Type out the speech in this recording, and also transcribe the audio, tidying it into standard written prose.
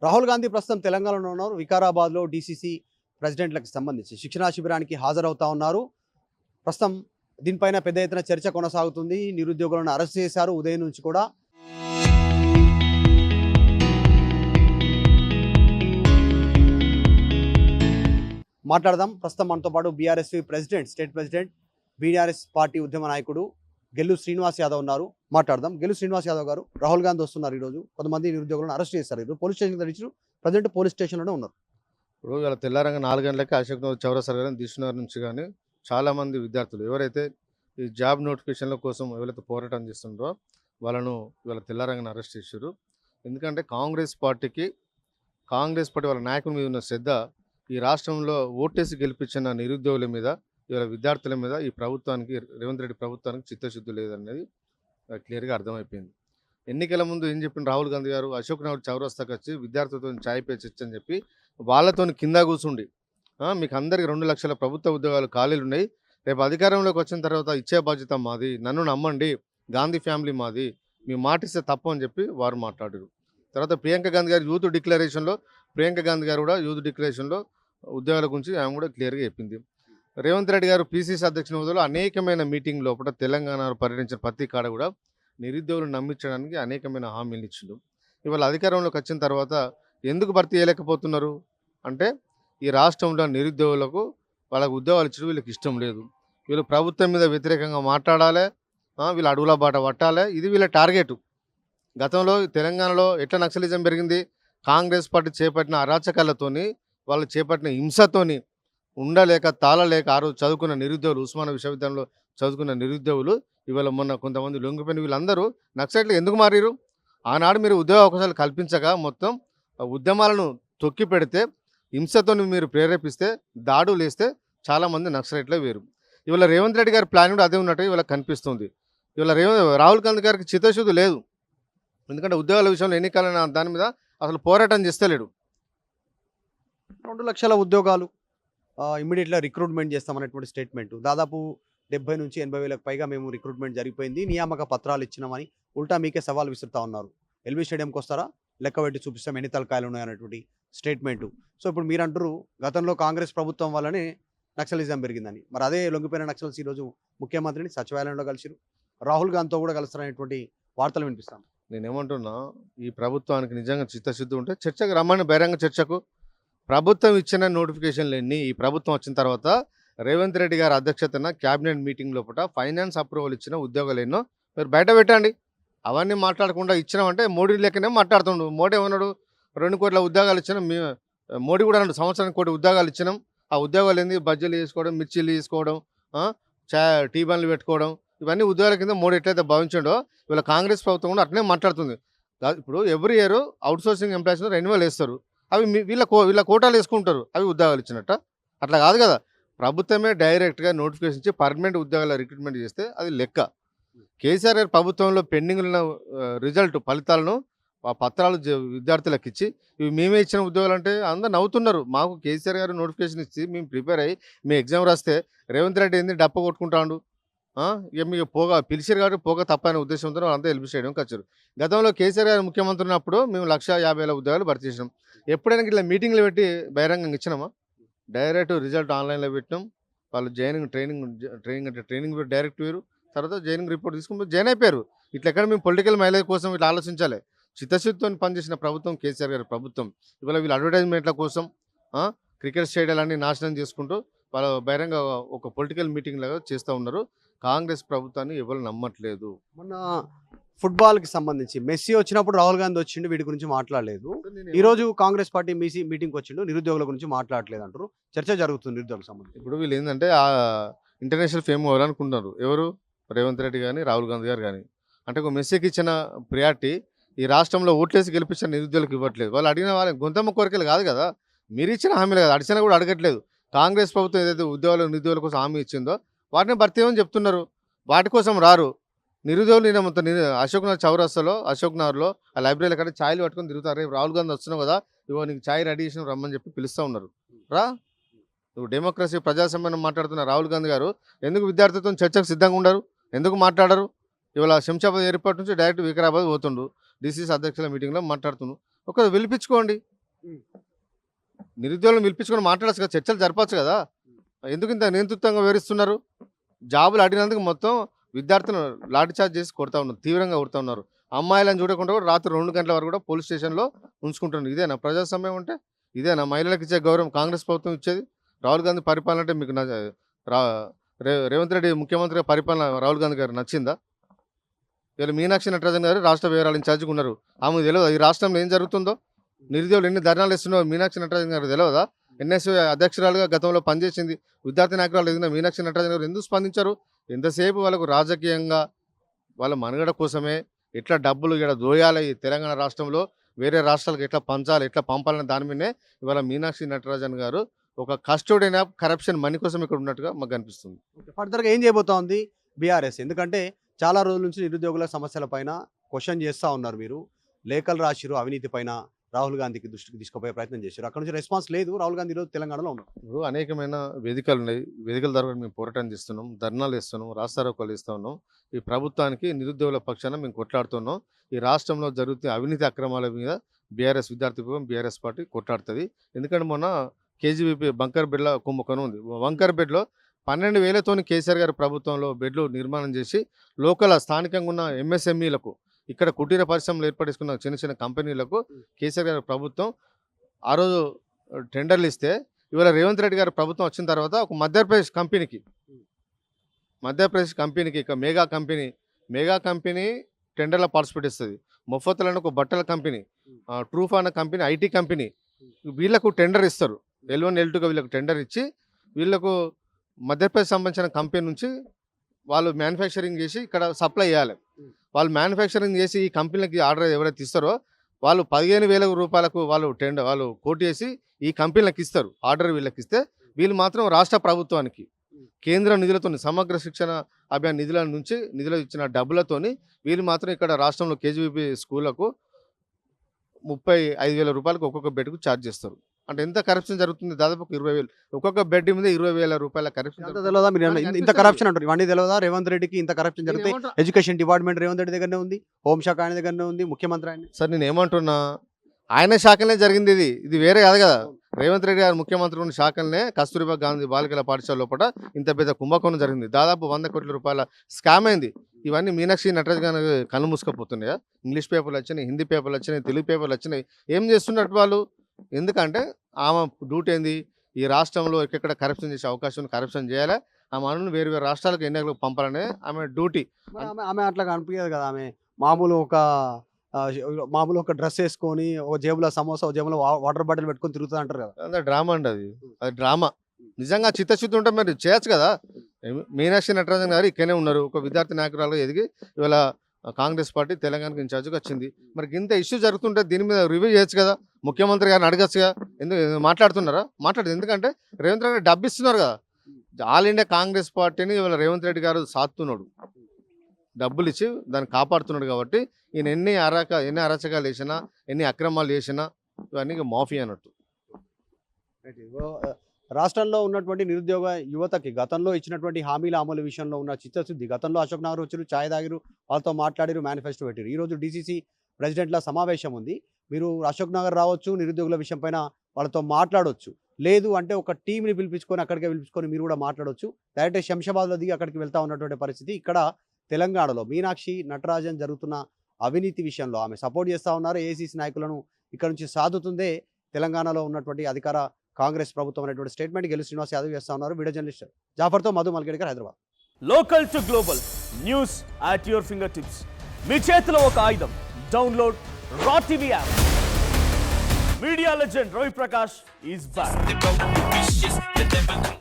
రాహుల్ గాంధీ ప్రస్తుతం తెలంగాణలో ఉన్నారు. వికారాబాద్‌లో డీసీసీ ప్రెసిడెంట్‌లకు సంబంధించి శిక్షణా శిబిరానికి హాజరవుతా ఉన్నారు. ప్రస్తుతం దీనిపైన పెద్ద ఎత్తున చర్చ కొనసాగుతుంది. నిరుద్యోగులను అరెస్ట్ చేశారు ఉదయం నుంచి కూడా. మాట్లాడదాం. ప్రస్తుతం మనతో పాటు BRS president, state president, BRS party ఉద్యమ నాయకుడు గెల్లు శ్రీనివాస్ యాదవ్ ఉన్నారు. మాట్లాడదాం. గెల్లు శ్రీనివాస్ యాదవ్ గారు, రాహుల్ గాంధీ వస్తున్నారు ఈరోజు. కొంతమంది నిరుద్యోగులను అరెస్ట్ చేశారు. ఈరోజు పోలీస్ స్టేషన్‌కి తరలించారు. ప్రజెంట్ పోలీస్ స్టేషన్‌లోనే ఉన్నారు. ఇప్పుడు ఇవాళ తెల్లారంగా 4 గంటలకి అశోక్ నగర్ చౌరస్తా గాని దిల్సుఖ్‌నగర్ నుంచి కానీ చాలామంది విద్యార్థులు ఎవరైతే ఈ జాబ్ నోటిఫికేషన్ల కోసం ఎవరైతే పోరాటం చేస్తుండ్రో వాళ్ళను ఇవాళ తెల్లారంగానే అరెస్ట్ చేశారు. ఎందుకంటే కాంగ్రెస్ పార్టీ వాళ్ళ నాయకుల మీద ఉన్న శ్రద్ధ ఈ రాష్ట్రంలో ఓటేసి గెలిపించిన నిరుద్యోగుల మీద, ఇవాళ విద్యార్థుల మీద ఈ ప్రభుత్వానికి, రేవంత్ రెడ్డి ప్రభుత్వానికి చిత్తశుద్ధి లేదనేది క్లియర్గా అర్థమైపోయింది. ఎన్నికల ముందు ఏం చెప్పిన రాహుల్ గాంధీ గారు అశోక్ నగర్ చౌరస్తాకి వచ్చి విద్యార్థులతో ఛాయ్ పే చర్చ అని చెప్పి వాళ్ళతో కింద కూర్చుండి మీకు అందరికి 2 లక్షల ప్రభుత్వ ఉద్యోగాలు ఖాళీలు ఉన్నాయి, రేపు అధికారంలోకి వచ్చిన తర్వాత ఇచ్చే బాధ్యత మాది, నన్ను నమ్మండి, గాంధీ ఫ్యామిలీ మాది, మీ మాట ఇస్తే తప్పు అని చెప్పి వారు మాట్లాడారు. తర్వాత ప్రియాంక గాంధీ గారు యూత్ డిక్లరేషన్లో ఉద్యోగాల గురించి ఆమె కూడా క్లియర్గా చెప్పింది. రేవంత్ రెడ్డి గారు పీసీసీ అధ్యక్షుని హోదాలో అనేకమైన మీటింగ్ లోపల తెలంగాణలో పర్యటించిన ప్రతి కాడ కూడా నిరుద్యోగులను నమ్మించడానికి అనేకమైన హామీలు ఇచ్చిండు. ఇవాళ అధికారంలోకి వచ్చిన తర్వాత ఎందుకు భర్తీ చేయలేకపోతున్నారు అంటే ఈ రాష్ట్రంలో నిరుద్యోగులకు వాళ్ళకు ఉద్యోగాలు ఇచ్చడం వీళ్ళకి ఇష్టం లేదు. వీళ్ళు ప్రభుత్వం మీద వ్యతిరేకంగా మాట్లాడాలి, వీళ్ళు అడుగుల బాట పట్టాలి, ఇది వీళ్ళ టార్గెట్. గతంలో తెలంగాణలో ఎట్లా నక్సలిజం పెరిగింది, కాంగ్రెస్ పార్టీ చేపట్టిన అరాచకాలతోని, వాళ్ళు చేపట్టిన హింసతోని ఉండలేక తాళలేక ఆ రోజు చదువుకున్న నిరుద్యోగులు, ఉస్మానియా విశ్వవిద్యాలయంలో చదువుకున్న నిరుద్యోగులు ఇవాళ మొన్న కొంతమంది లొంగిపోయిన వీళ్ళందరూ నక్సలైట్లు ఎందుకు మారారు? ఆనాడు మీరు ఉద్యోగ అవకాశాలు కల్పించగా మొత్తం ఉద్యమాలను తొక్కి పెడితే, హింసతో మీరు ప్రేరేపిస్తే, దాడులు వేస్తే చాలామంది నక్సలైట్లే వేరు. ఇవాళ రేవంత్ రెడ్డి గారి ప్లాన్ కూడా అదే ఉన్నట్టు ఇవాళ కనిపిస్తుంది. ఇవాళ రాహుల్ గాంధీ గారికి చిత్తశుద్ధి లేదు. ఎందుకంటే ఉద్యోగాల విషయంలో ఎన్నికల దాని మీద అసలు పోరాటం చేస్తలేడు. 2 లక్షల ఉద్యోగాలు ఇమ్మీడియట్‌గా రిక్రూట్‌మెంట్ చేస్తామనేటువంటి స్టేట్మెంట్. దాదాపు 70 నుంచి 80 వేలకు పైగా మేము రిక్రూట్‌మెంట్ జరిగిపోయింది, నియామక పత్రాలు ఇచ్చినామని ఉల్టా మీకే సవాల్ విసురుతా ఉన్నారు. ఎల్బీ స్టేడియంకి వస్తారా, లెక్క పెట్టి చూపిస్తాం ఎన్ని తలకాయలు ఉన్నాయనేటువంటి స్టేట్మెంటు. సో ఇప్పుడు మీరు అంటారు గతంలో కాంగ్రెస్ ప్రభుత్వం వల్లనే నక్సలిజం పెరిగిందని. మరి అదే లొంగిపోయిన నక్సల్స్ ఈరోజు ముఖ్యమంత్రిని సచివాలయంలో కలిసిరు, రాహుల్ గాంధీతో కూడా కలుస్తారనేటువంటి వార్తలు వినిపిస్తాం. నేనేమంటున్నా, ఈ ప్రభుత్వానికి నిజంగా చిత్తశుద్ధి ఉంటే చర్చకు రమ్మని, బహిరంగ చర్చకు. ప్రభుత్వం ఇచ్చిన నోటిఫికేషన్లు ఎన్ని, ఈ ప్రభుత్వం వచ్చిన తర్వాత రేవంత్ రెడ్డి గారి అధ్యక్షతన క్యాబినెట్ మీటింగ్ లోపల ఫైనాన్స్ అప్రూవల్ ఇచ్చిన ఉద్యోగాలు ఎన్నో మీరు బయట పెట్టండి. అవన్నీ మాట్లాడకుండా ఇచ్చినామంటే మోడీ లెక్కనే మాట్లాడుతుండు. మోడీ ఏమన్నాడు, 2 కోట్ల ఉద్యోగాలు ఇచ్చినాం, మోడీ కూడా అన్నాడు సంవత్సరానికి 1 కోటి ఉద్యోగాలు ఇచ్చినాం. ఆ ఉద్యోగాలు ఏంది, బజ్జీలు తీసుకోవడం, మిర్చీలు తీసుకోవడం, టీ బండ్లు పెట్టుకోవడం, ఇవన్నీ ఉద్యోగాల కింద మోడీ ఎట్లయితే భావించాడో వీళ్ళ కాంగ్రెస్ ప్రభుత్వం కూడా అట్లనే మాట్లాడుతుంది. ఇప్పుడు every year outsourcing employees renewal వేస్తారు, అవి వీళ్ళ కోటాలు వేసుకుంటారు, అవి ఉద్యోగాలు ఇచ్చినట్ట? అట్లా కాదు కదా. ప్రభుత్వమే డైరెక్ట్గా నోటిఫికేషన్ ఇచ్చి పర్మనెంట్ ఉద్యోగాల రిక్రూట్మెంట్ చేస్తే అది లెక్క. కేసీఆర్ గారి ప్రభుత్వంలో పెండింగ్ ఉన్న ఫలితాలను ఆ పత్రాలు విద్యార్థులకు ఇచ్చి ఇవి మేమే ఇచ్చిన ఉద్యోగాలు అంటే అందరూ నవ్వుతున్నారు. మాకు కేసీఆర్ గారు నోటిఫికేషన్ ఇచ్చి మేము ప్రిపేర్ అయ్యి మీ ఎగ్జామ్ రాస్తే రేవంత్ రెడ్డి ఏంది డప్ప కొట్టుకుంటాడు, ఇక మీకు పిలిచారు కాబట్టి తప్పైన ఉద్దేశంతో వాళ్ళంతా ఎల్బీ స్టేడియంకి వచ్చారు. గతంలో కేసీఆర్ గారు ముఖ్యమంత్రి ఉన్నప్పుడు మేము 1,50,000 ఉద్యోగాలు భర్తీ చేసినాం. ఎప్పుడైనా ఇట్లా మీటింగ్లు పెట్టి బహిరంగంగా ఇచ్చినామా? డైరెక్ట్ రిజల్ట్ ఆన్లైన్లో పెట్టినాం. వాళ్ళు ట్రైనింగ్ డైరెక్ట్ వేరు, తర్వాత జాయినింగ్ రిపోర్ట్ తీసుకుని జాయిన్ అయిపోయారు. ఇట్లా ఎక్కడ మేము పొలిటికల్ మైలేజ్ కోసం ఇట్లా ఆలోచించాలి. చిత్తశుద్ధితో పనిచేసిన ప్రభుత్వం కేసీఆర్ గారి ప్రభుత్వం. ఇవాళ వీళ్ళు అడ్వర్టైజ్మెంట్ల కోసం క్రికెట్ స్టేడియాలన్నీ నాశనం చేసుకుంటూ వాళ్ళు బహిరంగ ఒక పొలిటికల్ మీటింగ్ లాగా చేస్తూ ఉన్నారు. కాంగ్రెస్ ప్రభుత్వాన్ని ఎవరు నమ్మట్లేదు. మొన్న ఫుట్బాల్కి సంబంధించి మెస్సీ వచ్చినప్పుడు రాహుల్ గాంధీ వచ్చిండు, వీటి గురించి మాట్లాడలేదు. ఈరోజు కాంగ్రెస్ పార్టీ మీటింగ్కి వచ్చిండు, నిరుద్యోగుల గురించి మాట్లాడలేదు అంటారు. చర్చ జరుగుతుంది నిరుద్యోగులకు సంబంధించి. ఇప్పుడు వీళ్ళు ఏంటంటే ఇంటర్నేషనల్ ఫేమ్ అవ్వాలనుకుంటున్నారు. ఎవరు? రేవంత్ రెడ్డి కానీ రాహుల్ గాంధీ గారు కానీ. అంటే ఒక మెస్సీకి ఇచ్చిన ప్రియారిటీ ఈ రాష్ట్రంలో ఓట్లేసి గెలిపించిన నిరుద్యోగులకు ఇవ్వట్లేదు. వాళ్ళు అడిగిన వాళ్ళకి గొంతమ్మ కోరికలు కాదు కదా, మీరు ఇచ్చిన హామీలు కదా, అడిచినా కూడా అడగట్లేదు. కాంగ్రెస్ ప్రభుత్వం ఏదైతే నిరుద్యోగుల కోసం హామీ ఇచ్చిందో వాటిని భర్తీ ఏమని చెప్తున్నారు, వాటి కోసం రారు. నిరుద్యోగులు నేను మొత్తం అశోక్ నగర్ చౌరస్తాలో, అశోక్ నగర్లో ఆ లైబ్రరీలో కానీ ఛాయలు పట్టుకొని తిరుగుతారు. రేపు రాహుల్ గాంధీ వస్తున్నావు కదా, ఇవో నీకు ఛాయ్ రెడీ చేసిన రమ్మని చెప్పి పిలుస్తూ ఉన్నారు. రా, నువ్వు డెమోక్రసీ ప్రజాస్వామ్యం మాట్లాడుతున్న రాహుల్ గాంధీ గారు ఎందుకు విద్యార్థులతో చర్చకు సిద్ధంగా ఉండరు, ఎందుకు మాట్లాడరు? ఇవాళ శంషాబాద్ ఎయిర్పోర్ట్ నుంచి డైరెక్ట్ వికారాబాద్ పోతుండు, డీసీసీ అధ్యక్షుల మీటింగ్లో మాట్లాడుతున్నాడు. ఒకరు పిలిపించుకోండి. నిరుద్యోగులను పిలిపించుకొని మాట్లాడచ్చు కదా, చర్చలు జరపచ్చు కదా. ఎందుకు ఇంత నియంతృత్వంగా వివరిస్తున్నారు? జాబులు అడిగినందుకు మొత్తం విద్యార్థులను లాఠీచార్జ్ చేసి కొడతా ఉన్నారు, తీవ్రంగా కొడతా ఉన్నారు. అమ్మాయిలను చూడకుండా కూడా రాత్రి 2 గంటల వరకు కూడా పోలీస్ స్టేషన్లో ఉంచుకుంటున్నారు. ఇదేనా ప్రజాస్వామ్యం అంటే? ఇదేనా మహిళలకు ఇచ్చే గౌరవం కాంగ్రెస్ ప్రభుత్వం ఇచ్చేది? రాహుల్ గాంధీ పరిపాలన అంటే మీకు రేవంత్ రెడ్డి ముఖ్యమంత్రిగా పరిపాలన రాహుల్ గాంధీ గారు నచ్చిందా? వీళ్ళు మీనాక్షి నటరాజన్ గారు రాష్ట్ర వివరాలు ఇన్ఛార్జ్గా ఉన్నారు. ఆమెకు తెలియదు ఈ రాష్ట్రంలో ఏం జరుగుతుందో? నిరుద్యోగులు ఎన్ని ధర్నాలు ఇస్తున్నారో మీనాక్షి నటరాజన్ గారు తెలియదా? ఎన్ఎస్యూ అధ్యక్షురాలుగా గతంలో పనిచేసింది, విద్యార్థి నాయకురాలు ఎదిగిన మీనాక్షి నటరాజన్ గారు ఎందుకు స్పందించారు? ఎంతసేపు వాళ్ళకు రాజకీయంగా వాళ్ళ మనుగడ కోసమే ఎట్లా డబ్బులు ఇక్కడ దోయాలి, ఈ తెలంగాణ రాష్ట్రంలో వేరే రాష్ట్రాలకు ఎట్లా పంచాలి, ఎట్లా పంపాలనే దాని మీదనే ఇవాళ మీనాక్షి నటరాజన్ గారు ఒక కస్టోడియన్ ఆఫ్ కరప్షన్ మనీ కోసం ఇక్కడ ఉన్నట్టుగా మాకు కనిపిస్తుంది. ఫర్దర్గా ఏం చేయబోతోంది బీఆర్ఎస్? ఎందుకంటే చాలా రోజుల నుంచి నిరుద్యోగుల సమస్యల పైన క్వశ్చన్ చేస్తూ ఉన్నారు. మీరు లేఖలు రాసిరు, అవినీతి పైన రాహుల్ గాంధీకి దృష్టికి తీసుకుపోయే ప్రయత్నం చేశారు. అక్కడ నుంచి రెస్పాన్స్ లేదు. రాహుల్ గాంధీ ఈరోజు తెలంగాణలో ఉన్నారు. ఇప్పుడు అనేకమైన వేదికలు ఉన్నాయి, వేదికల ద్వారా మేము పోరాటం చేస్తున్నాం, ధర్నాలు ఇస్తున్నాం, రాస్తారోకాలు ఇస్తూ ఉన్నాం. ఈ ప్రభుత్వానికి నిరుద్యోగుల పక్షాన మేము కొట్లాడుతున్నాం. ఈ రాష్ట్రంలో జరుగుతున్న అవినీతి అక్రమాల మీద బీఆర్ఎస్ విద్యార్థి విభాగం, బీఆర్ఎస్ పార్టీ కొట్లాడుతుంది. ఎందుకంటే మొన్న కేజీబీపీ బంకర్బెడ్ల కుంభకోణం ఉంది. బంకర్బెడ్లో 12,000తోని కేసీఆర్ గారి ప్రభుత్వంలో బెడ్లు నిర్మాణం చేసి లోకల్ స్థానికంగా ఉన్న ఎంఎస్ఎంఈలకు, ఇక్కడ కుటీర పరిశ్రమలు ఏర్పడేసుకున్న చిన్న చిన్న కంపెనీలకు కేసీఆర్ గారి ప్రభుత్వం ఆ రోజు టెండర్లు ఇస్తే, ఇవాళ రేవంత్ రెడ్డి గారి ప్రభుత్వం వచ్చిన తర్వాత ఒక మధ్యప్రదేశ్ కంపెనీకి ఇక మెగా కంపెనీ టెండర్లో పార్టిసిపేట్ ఇస్తుంది. మొఫత్తల్ అనే ఒక బట్టల కంపెనీ, ట్రూఫ్ అన్న కంపెనీ ఐటీ కంపెనీ, వీళ్ళకు టెండర్ ఇస్తారు. L1 L2గా వీళ్ళకు టెండర్ ఇచ్చి వీళ్ళకు మధ్యప్రదేశ్ సంబంధించిన కంపెనీ నుంచి వాళ్ళు మ్యానుఫ్యాక్చరింగ్ చేసి ఇక్కడ సప్లై చేయాలి. వాళ్ళు మ్యానుఫ్యాక్చరింగ్ చేసి ఈ కంపెనీలకి ఆర్డర్ ఎవరైతే ఇస్తారో వాళ్ళు 15,000 రూపాయలకు వాళ్ళు కోట్ చేసి ఈ కంపెనీలకు ఇస్తారు. ఆర్డర్ వీళ్ళకి ఇస్తే వీళ్ళు మాత్రం రాష్ట్ర ప్రభుత్వానికి కేంద్ర నిధులతో, సమగ్ర శిక్షణ అభియాన్ నిధులు ఇచ్చిన డబ్బులతోని వీళ్ళు మాత్రం ఇక్కడ రాష్ట్రంలో కేజీబీపీ స్కూళ్లకు 35,000 రూపాయలకు ఒక్కొక్క బెడ్కు ఛార్జ్ చేస్తారు. అంటే ఎంత కరప్షన్ జరుగుతుంది? దాదాపు 20,000 ఒక్కొక్క బెడ్ మీద 20,000 రూపాయల కరప్షన్. తెలియదా మీరు ఇంత కరప్షన్ అంటారు? ఇవన్నీ తెలియదా రేవంత్ రెడ్డికి? ఇంత కరప్షన్ జరిగితే ఎడ్యుకేషన్ డిపార్ట్మెంట్ రేవంత్ రెడ్డి దగ్గరనే ఉంది, హోంశాఖ ఆయన దగ్గరనే ఉంది, ముఖ్యమంత్రి ఆయన. సార్ నేను ఏమంటున్నా, ఆయన శాఖలనే జరిగింది, ఇది వేరే కాదు కదా. రేవంత్ రెడ్డి గారు ముఖ్యమంత్రి ఉన్న శాఖలనే కస్తూరిబా గాంధీ బాలికల పాఠశాల లోపల ఇంత పెద్ద కుంభకోణం జరిగింది. దాదాపు 100 కోట్ల రూపాయల స్కామ్ అయింది. ఇవన్నీ మీనాక్షి నటరాజ్ గారు కళ్ళు మూసుకపోతున్నాయా? ఇంగ్లీష్ పేపర్లు వచ్చినాయి, హిందీ పేపర్లు వచ్చినాయి, తెలుగు పేపర్లు వచ్చినాయి. ఏం చేస్తున్నట్టు వాళ్ళు? ఎందుకంటే ఆమె డ్యూటీ ఏంది? ఈ రాష్ట్రంలో ఎక్కడ కరప్షన్ చేసే అవకాశం ఉంది, కరప్షన్ చేయాలి. ఆ మనల్ని వేరు వేరు రాష్ట్రాలకు ఎన్నికలకు పంపాలనే ఆమె డ్యూటీ. ఆమె అట్లా కనిపించదు కదా. ఆమె మామూలు ఒక డ్రెస్ వేసుకొని, ఒక జేబులో సమోసా, ఒక జేబులో వాటర్ బాటిల్ పెట్టుకొని తిరుగుతుంది అంటారు కదా. అదే డ్రామా అండి, అది డ్రామా. నిజంగా చిత్తశుద్ధి ఉంటే మరి చేయొచ్చు కదా. మీనాక్షి నటరాజన్ గారు ఇక్కడనే ఉన్నారు, ఒక విద్యార్థి నాయకురాలుగా ఎదిగి ఇవాళ కాంగ్రెస్ పార్టీ తెలంగాణకు ఇన్ఛార్జ్గా వచ్చింది. మరి ఇంత ఇష్యూ జరుగుతుంటే దీని మీద రివ్యూ చేయొచ్చు కదా, ముఖ్యమంత్రి గారిని అడగచ్చుగా. ఎందుకు మాట్లాడుతున్నారా? మాట్లాడదు. ఎందుకంటే రేవంత్ రెడ్డి డబ్బు ఇస్తున్నారు కదా. ఆల్ ఇండియా కాంగ్రెస్ పార్టీని ఇవాళ రేవంత్ రెడ్డి గారు సాత్తున్నాడు, డబ్బులు ఇచ్చి దాన్ని కాపాడుతున్నాడు. కాబట్టి ఈయన ఎన్ని అరాచకాలు చేసినా, ఎన్ని అక్రమాలు చేసినా ఇవన్నీ మాఫీ అన్నట్టు. రాష్ట్రంలో ఉన్నటువంటి నిరుద్యోగ యువతకి గతంలో ఇచ్చినటువంటి హామీల అమలు విషయంలో ఉన్న చిత్తశుద్ధి, గతంలో అశోక్ నగర్ వచ్చారు, ఛాయ్ తాగిరు, వాళ్ళతో మాట్లాడారు, మేనిఫెస్టో పెట్టారు. ఈరోజు డీసీసీ ప్రెసిడెంట్ల సమావేశం ఉంది. మీరు అశోక్ నగర్ రావచ్చు, నిరుద్యోగుల విషయం పైన వాళ్ళతో మాట్లాడవచ్చు. లేదు అంటే ఒక టీంని అక్కడికే పిలిపించుకొని మీరు కూడా మాట్లాడవచ్చు. డైరెక్ట్ శంషాబాద్లో దిగి అక్కడికి వెళ్తా ఉన్నటువంటి పరిస్థితి. ఇక్కడ తెలంగాణలో మీనాక్షి నటరాజన్ జరుగుతున్న అవినీతి విషయంలో ఆమె సపోర్ట్ చేస్తూ ఉన్నారు. ఏఐసీసీ నాయకులను ఇక్కడ నుంచి సాధుతుందే తెలంగాణలో ఉన్నటువంటి అధికార కాంగ్రెస్ ప్రభుత్వం అనేటువంటి స్టేట్మెంట్ గెలు శ్రీనివాస్ యాదవ్ చేస్తా ఉన్నారు. వీడియో జర్నలిస్ట్ జాఫర్తో Madhu Malkedkar, Hyderabad. Local to global news at your finger tips. మీ చేతిలో ఒక ఆయుధం. Download Raw TV app. Media legend Ravi Prakash is back.